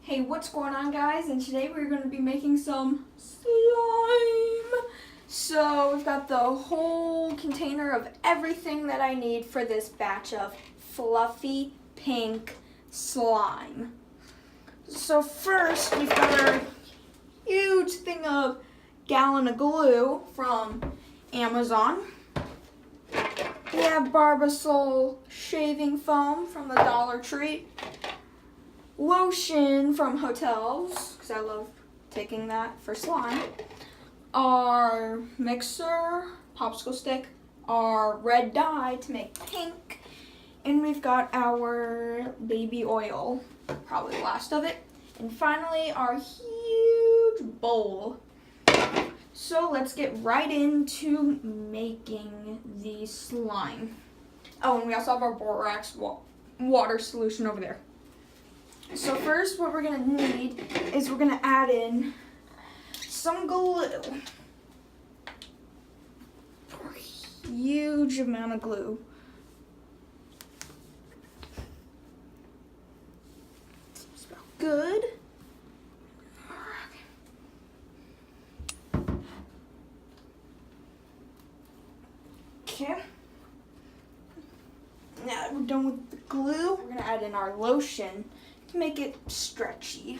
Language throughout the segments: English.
Hey, what's going on, guys? And today we're going to be making some slime. So we've got the whole container of everything that I need for this batch of fluffy pink slime. So first we've got our huge thing of gallon of glue from Amazon. We have Barbasol shaving foam from the Dollar Tree. Lotion from Hotels, because I love taking that for slime. Our mixer, popsicle stick, our red dye to make pink, and we've got our baby oil, probably the last of it. And finally, our huge bowl. So let's get right into making the slime. Oh, and we also have our borax water solution over there. So first what we're going to need is we're going to add in some glue. A huge amount of glue. Seems about good. Okay. Now that we're done with the glue, we're going to add in our lotion to make it stretchy.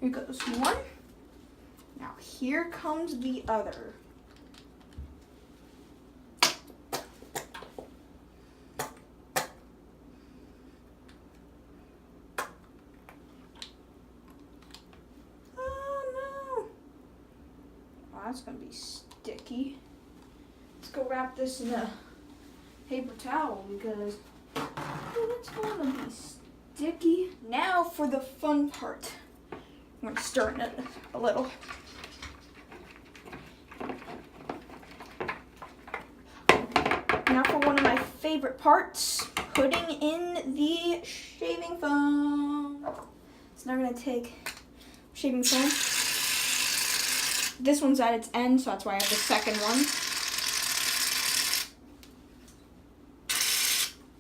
Here goes one. Now here comes the other. That's gonna be sticky. Let's go wrap this in a paper towel because it's gonna be sticky. Now for the fun part. I'm gonna stir it a little. Now for one of my favorite parts, putting in the shaving foam. So now we're gonna take shaving foam. This one's at its end, so that's why I have the second one.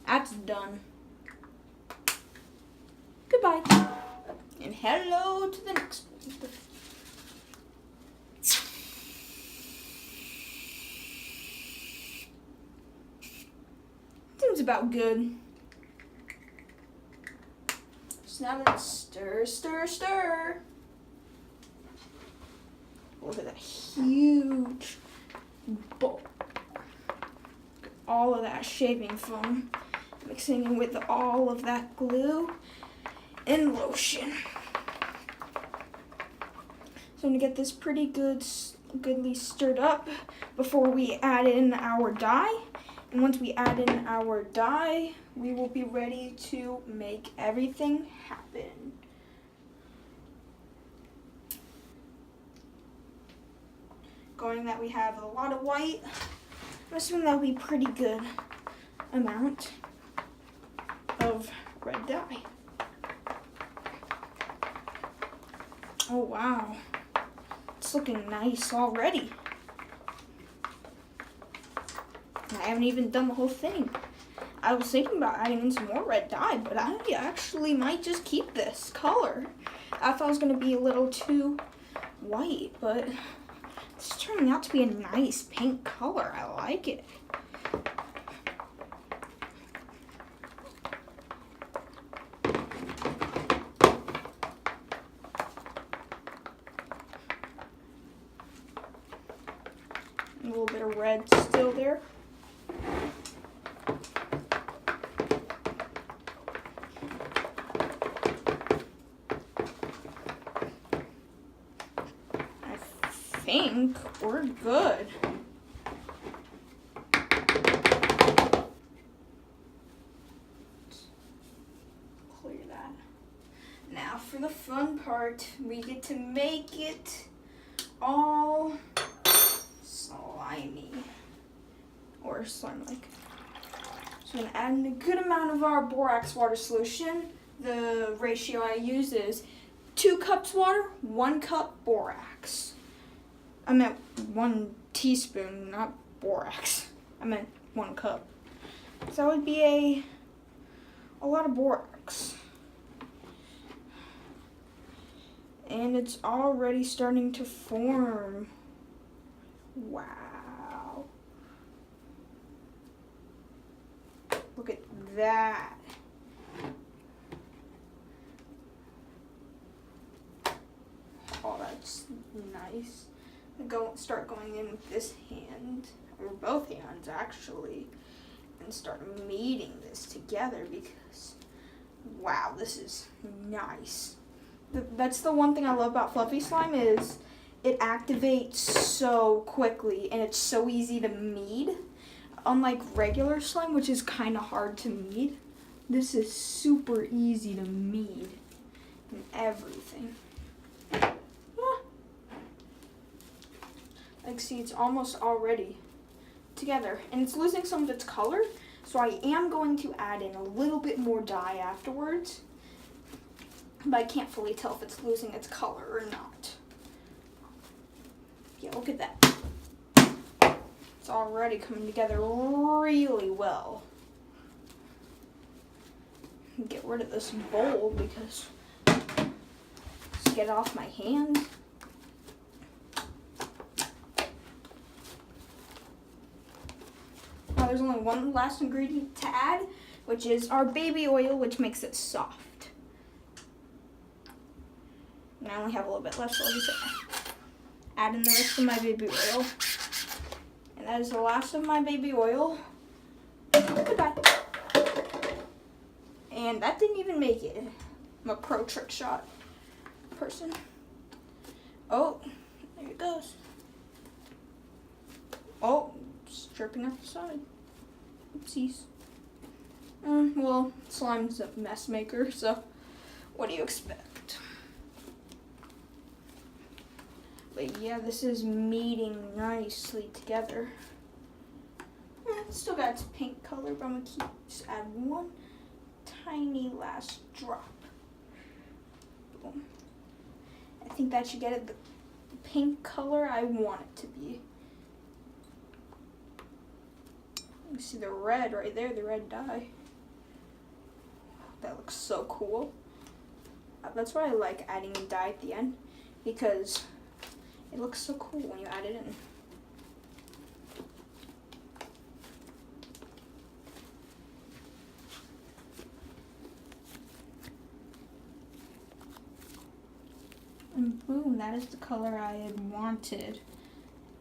That's done. Goodbye. And hello to the next one. Seems about good. So now let's stir, stir, stir. Look at that huge bowl. All of that shaving foam, mixing in with all of that glue and lotion. So I'm gonna get this pretty goodly stirred up before we add in our dye. And once we add in our dye, we will be ready to make everything happen. Going that we have a lot of white, I'm assuming that'll be pretty good amount of red dye. Oh wow, it's looking nice already. I haven't even done the whole thing. I was thinking about adding in some more red dye, but I actually might just keep this color. I thought it was gonna be a little too white, but it's turning out to be a nice pink color. I like it. A little bit of red still there. I think we're good. Clear that. Now for the fun part, we get to make it all slimy or slime-like. So I'm gonna add in a good amount of our borax water solution. The ratio I use is 2 cups water, 1 cup borax. I meant 1 teaspoon, not borax. I meant 1 cup. So that would be a lot of borax. And it's already starting to form. Wow. Look at that. Oh, that's nice. Start going in with this hand, or both hands actually, and start kneading this together because, wow, this is nice. That's the one thing I love about fluffy slime is it activates so quickly and it's so easy to knead. Unlike regular slime, which is kind of hard to knead, this is super easy to knead and everything. Like, see, it's almost already together, and it's losing some of its color, so I am going to add in a little bit more dye afterwards, but I can't fully tell if it's losing its color or not. Yeah, look at that. It's already coming together really well. Get rid of this bowl because just get it off my hand. Now there's only one last ingredient to add, which is our baby oil, which makes it soft. And I only have a little bit left, so I'll just add in the rest of my baby oil. And that is the last of my baby oil. Goodbye. And that didn't even make it. I'm a pro trick shot person. Oh, there it goes. Oh, it's dripping off the side. Oopsies. Well, slime's a mess maker, so what do you expect? But yeah, this is meeting nicely together. It's still got its pink color, but I'm gonna just add one tiny last drop. Boom. I think that should get it the pink color I want it to be. You see the red right there, the red dye. That looks so cool. That's why I like adding dye at the end, because it looks so cool when you add it in. And boom, that is the color I had wanted.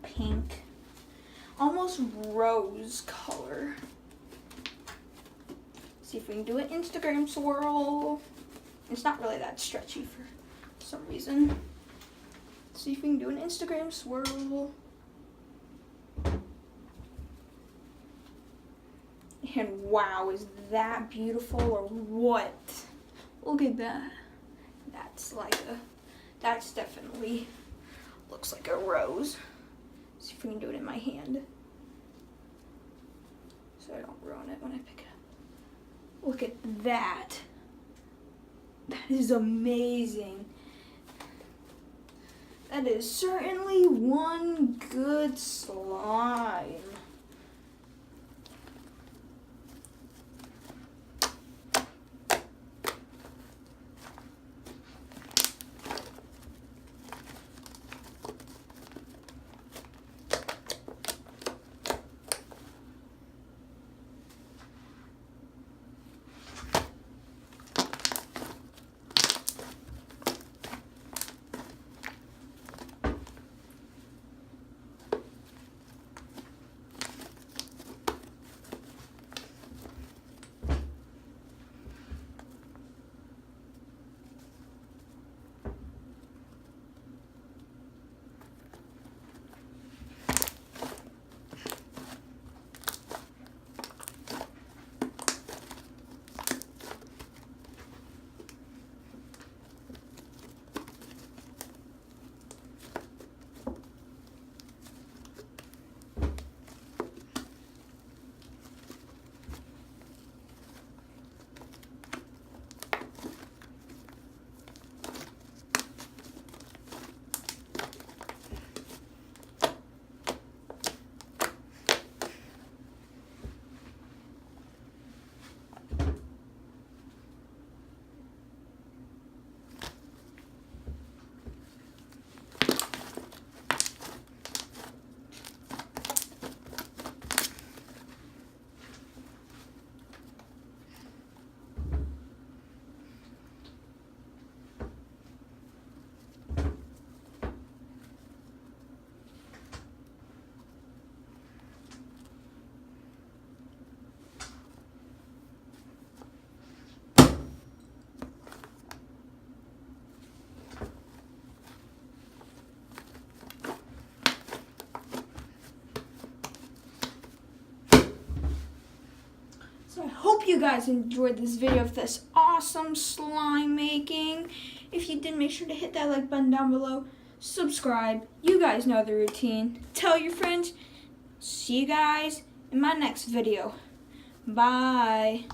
Pink. Almost rose color. See if we can do an Instagram swirl. It's not really that stretchy for some reason. See if we can do an Instagram swirl. And wow, is that beautiful or what? Look at that. That's definitely looks like a rose. See if we can do it in my hand so I don't ruin it when I pick it up. Look at that. That is amazing. That is certainly one good slime. you guys enjoyed this video of this awesome slime making. If you did, make sure to hit that like button down below. Subscribe. You guys know the routine. Tell your friends. See you guys in my next video. Bye.